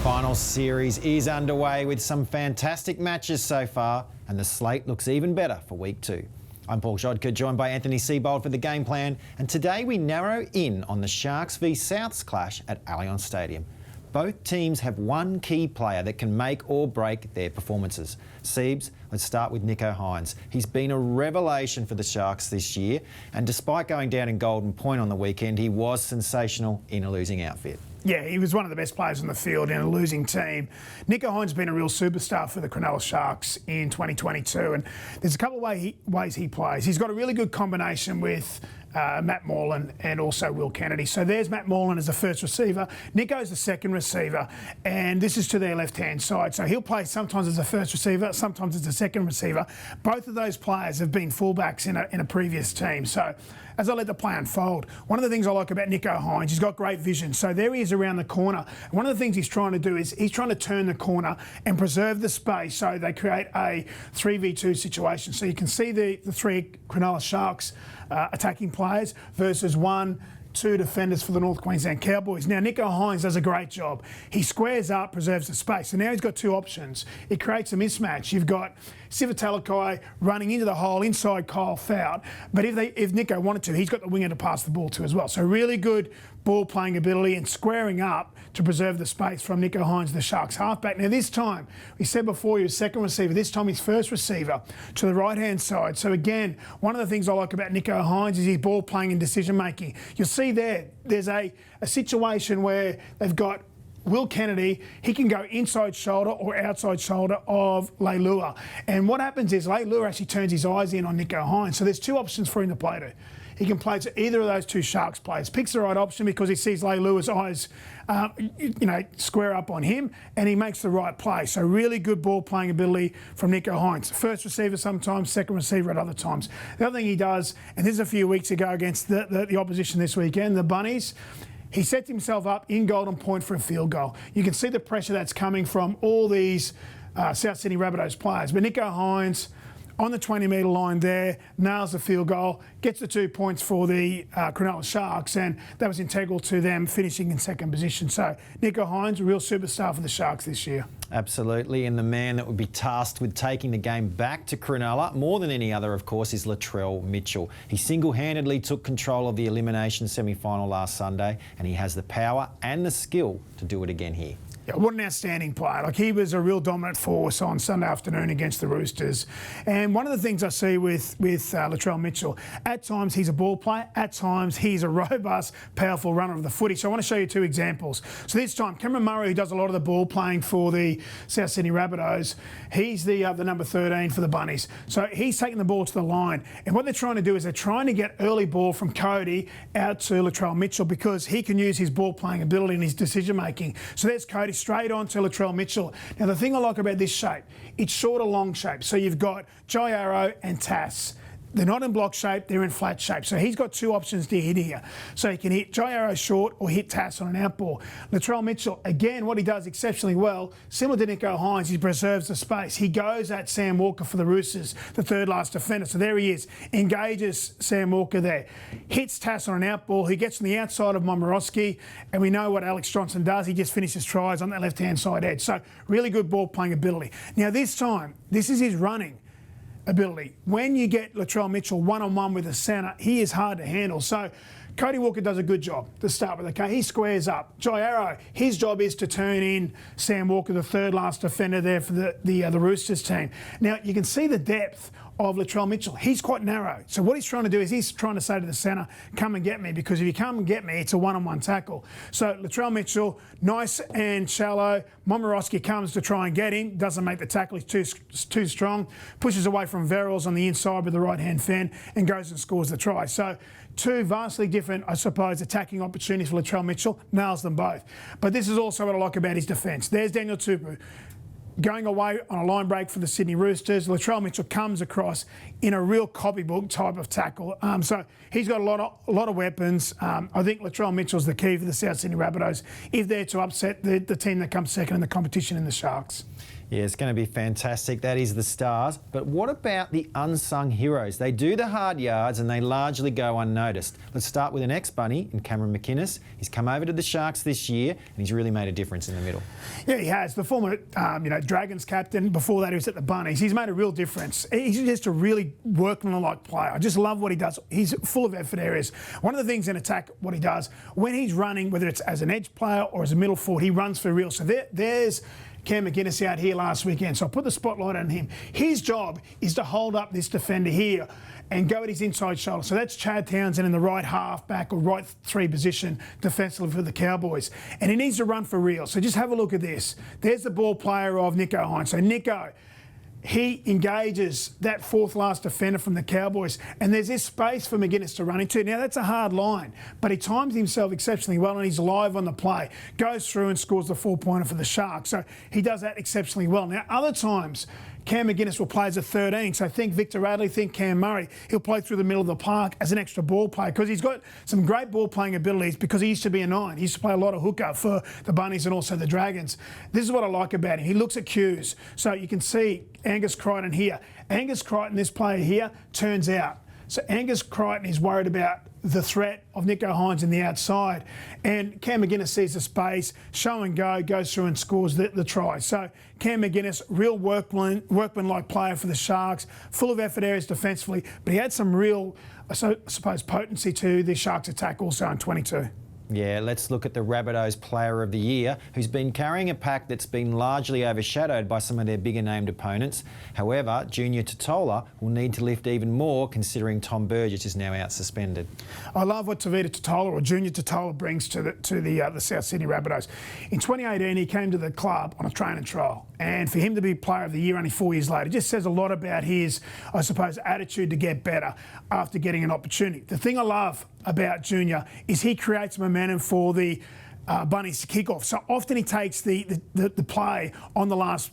Semi-final series is underway with some fantastic matches so far, and the slate looks even better for week 2. I'm Paul Jodka, joined by Anthony Seibold for the game plan, and today we narrow in on the Sharks v Souths clash at Allianz Stadium. Both teams have one key player that can make or break their performances. Seibs, let's start with Nicho Hynes. He's been a revelation for the Sharks this year, and despite going down in Golden Point on the weekend, he was sensational in a losing outfit. Yeah, he was one of the best players on the field in a losing team. Nicho Hynes has been a real superstar for the Cronulla Sharks in 2022, and there's a couple of ways he plays. He's got a really good combination with Matt Moreland and also Will Kennedy. So there's Matt Moreland as the first receiver. Nicho's the second receiver, and this is to their left-hand side. So he'll play sometimes as a first receiver, sometimes as a second receiver. Both of those players have been fullbacks in a previous team. So as I let the play unfold, one of the things I like about Nicho Hynes, he's got great vision. So there he is around the corner. One of the things he's trying to do is he's trying to turn the corner and preserve the space so they create a 3v2 situation. So you can see the three Cronulla Sharks attacking players versus 1-2 defenders for the North Queensland Cowboys. Now, Nicho Hynes does a great job. He squares up, preserves the space. So now he's got two options. It creates a mismatch. You've got Siva Talakai running into the hole inside Kyle Fout. But if Nicho wanted to, he's got the winger to pass the ball to as well. So really good ball playing ability and squaring up to preserve the space from Nicho Hynes, the Sharks halfback. Now this time, we said before he was second receiver, this time he's first receiver to the right-hand side. So again, one of the things I like about Nicho Hynes is his ball playing and decision making. You'll see there's a situation where they've got Will Kennedy, he can go inside shoulder or outside shoulder of Leilua. And what happens is Leilua actually turns his eyes in on Nicho Hynes. So there's two options for him to play to. He can play to either of those two Sharks players. Picks the right option because he sees Leilua's eyes, square up on him, and he makes the right play. So really good ball playing ability from Nicho Hynes. First receiver sometimes, second receiver at other times. The other thing he does, and this is a few weeks ago against the opposition this weekend, the Bunnies, he sets himself up in Golden Point for a field goal. You can see the pressure that's coming from all these South Sydney Rabbitohs players. But Nicho Hynes, on the 20-metre line there, nails the field goal, gets the 2 points for the Cronulla Sharks, and that was integral to them finishing in second position. So Nicho Hynes, a real superstar for the Sharks this year. Absolutely, and the man that would be tasked with taking the game back to Cronulla, more than any other, of course, is Latrell Mitchell. He single-handedly took control of the elimination semi-final last Sunday, and he has the power and the skill to do it again here. Yeah, what an outstanding player. Like, he was a real dominant force on Sunday afternoon against the Roosters. And one of the things I see with Latrell Mitchell, at times he's a ball player, at times he's a robust, powerful runner of the footy. So I want to show you two examples. So this time, Cameron Murray, who does a lot of the ball playing for the South Sydney Rabbitohs, he's the number 13 for the Bunnies. So he's taking the ball to the line. And what they're trying to do is they're trying to get early ball from Cody out to Latrell Mitchell because he can use his ball playing ability and his decision making. So there's Cody straight on to Latrell Mitchell. Now, the thing I like about this shape, it's short or long shape. So you've got Jai Arrow and Tass. They're not in block shape, they're in flat shape. So he's got two options to hit here. So he can hit Jai Arrow short or hit Tass on an outball. Latrell Mitchell, again, what he does exceptionally well, similar to Nicho Hynes, he preserves the space. He goes at Sam Walker for the Roosters, the third last defender. So there he is, engages Sam Walker there. Hits Tass on an outball. He gets on the outside of Momorowski, and we know what Alex Johnson does. He just finishes tries on that left-hand side edge. So really good ball playing ability. Now this time, this is his running ability. When you get Latrell Mitchell one-on-one with a centre, he is hard to handle. So Cody Walker does a good job to start with. Okay, he squares up. Jai Arrow, his job is to turn in Sam Walker, the third last defender there for the Roosters team. Now you can see the depth of Latrell Mitchell. He's quite narrow. So what he's trying to do is he's trying to say to the centre, come and get me, because if you come and get me, it's a one-on-one tackle. So Latrell Mitchell, nice and shallow. Momorowski comes to try and get him, doesn't make the tackle, he's too strong, pushes away from Verrills on the inside with the right-hand fan and goes and scores the try. So two vastly different, I suppose, attacking opportunities for Latrell Mitchell, nails them both. But this is also what I like about his defence. There's Daniel Tupou going away on a line break for the Sydney Roosters. Latrell Mitchell comes across in a real copybook type of tackle. So he's got a lot of weapons. I think Latrell Mitchell's the key for the South Sydney Rabbitohs if they're to upset the team that comes second in the competition in the Sharks. Yeah, it's going to be fantastic. That is the Stars. But what about the unsung heroes? They do the hard yards and they largely go unnoticed. Let's start with an ex-Bunny in Cameron McInnes. He's come over to the Sharks this year and he's really made a difference in the middle. Yeah, he has. The former, Dragons captain. Before that, he was at the Bunnies. He's made a real difference. He's just a really workmanlike player. I just love what he does. He's full of effort areas. One of the things in attack, what he does, when he's running, whether it's as an edge player or as a middle forward, he runs for real. So there's Cam McInnes out here last weekend. So I put the spotlight on him. His job is to hold up this defender here and go at his inside shoulder. So that's Chad Townsend in the right half back or right 3 position defensively for the Cowboys. And he needs to run for real. So just have a look at this. There's the ball player of Nicho Hynes. So Nicho, he engages that 4th last defender from the Cowboys, and there's this space for McInnes to run into. Now, that's a hard line, but he times himself exceptionally well, and he's live on the play, goes through and scores the 4-pointer for the Sharks. So he does that exceptionally well. Now, other times, Cam McInnes will play as a 13. So think Victor Radley, think Cam Murray. He'll play through the middle of the park as an extra ball player because he's got some great ball playing abilities because he used to be a 9. He used to play a lot of hooker for the Bunnies and also the Dragons. This is what I like about him. He looks at cues. So you can see Angus Crichton here. Angus Crichton, this player here, turns out. So Angus Crichton is worried about the threat of Nicho Hynes in the outside. And Cam McInnes sees the space, show and go, goes through and scores the try. So Cam McInnes, real workman-like player for the Sharks, full of effort areas defensively, but he had some real, I suppose, potency to the Sharks attack also in 22. Yeah, let's look at the Rabbitohs Player of the Year, who's been carrying a pack that's been largely overshadowed by some of their bigger named opponents. However, Junior Totola will need to lift even more considering Tom Burgess is now out suspended. I love what Tevita Totola or Junior Totola brings to the South Sydney Rabbitohs. In 2018, he came to the club on a train and trial. And for him to be Player of the Year only 4 years later just says a lot about his, I suppose, attitude to get better after getting an opportunity. The thing I love about Junior is he creates momentum for the Bunnies to kick off. So often he takes the play on the last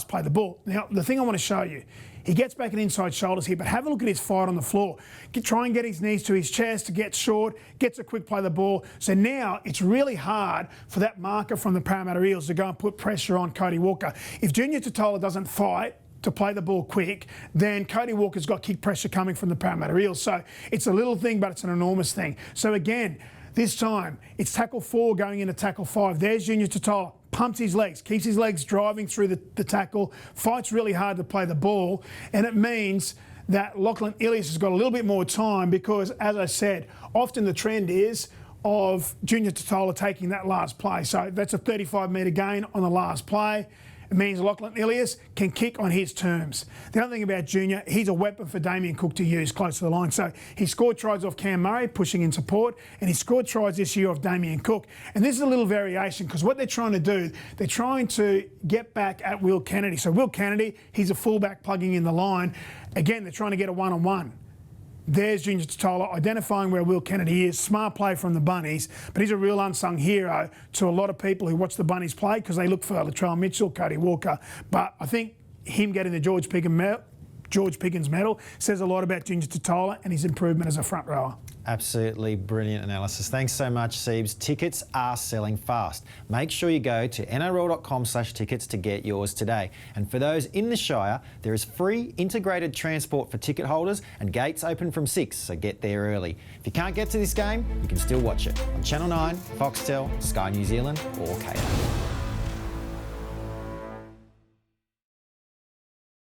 play of the ball. Now, the thing I want to show you, he gets back in inside shoulders here, but have a look at his fight on the floor. Try and get his knees to his chest to get short, gets a quick play of the ball. So now it's really hard for that marker from the Parramatta Eels to go and put pressure on Cody Walker. If Junior Totola doesn't fight to play the ball quick, then Cody Walker's got kick pressure coming from the Parramatta Eels. So it's a little thing, but it's an enormous thing. So again, this time it's tackle 4 going into tackle 5. There's Junior Totola. Pumps his legs, keeps his legs driving through the tackle, fights really hard to play the ball, and it means that Lachlan Ilias has got a little bit more time because, as I said, often the trend is of Junior Totola taking that last play. So that's a 35-metre gain on the last play. It means Lachlan Ilias can kick on his terms. The other thing about Junior, he's a weapon for Damien Cook to use close to the line. So he scored tries off Cam Murray, pushing in support, and he scored tries this year off Damien Cook. And this is a little variation because what they're trying to do, they're trying to get back at Will Kennedy. So Will Kennedy, he's a fullback plugging in the line. Again, they're trying to get a one-on-one. There's Junior Totola identifying where Will Kennedy is. Smart play from the Bunnies, but he's a real unsung hero to a lot of people who watch the Bunnies play because they look for Latrell Mitchell, Cody Walker. But I think him getting the George Pickens medal says a lot about Junior Totola and his improvement as a front rower. Absolutely brilliant analysis. Thanks so much, Siebes. Tickets are selling fast. Make sure you go to nrl.com/tickets to get yours today. And for those in the Shire, there is free integrated transport for ticket holders and gates open from 6, so get there early. If you can't get to this game, you can still watch it on Channel 9, Foxtel, Sky New Zealand or Kayo.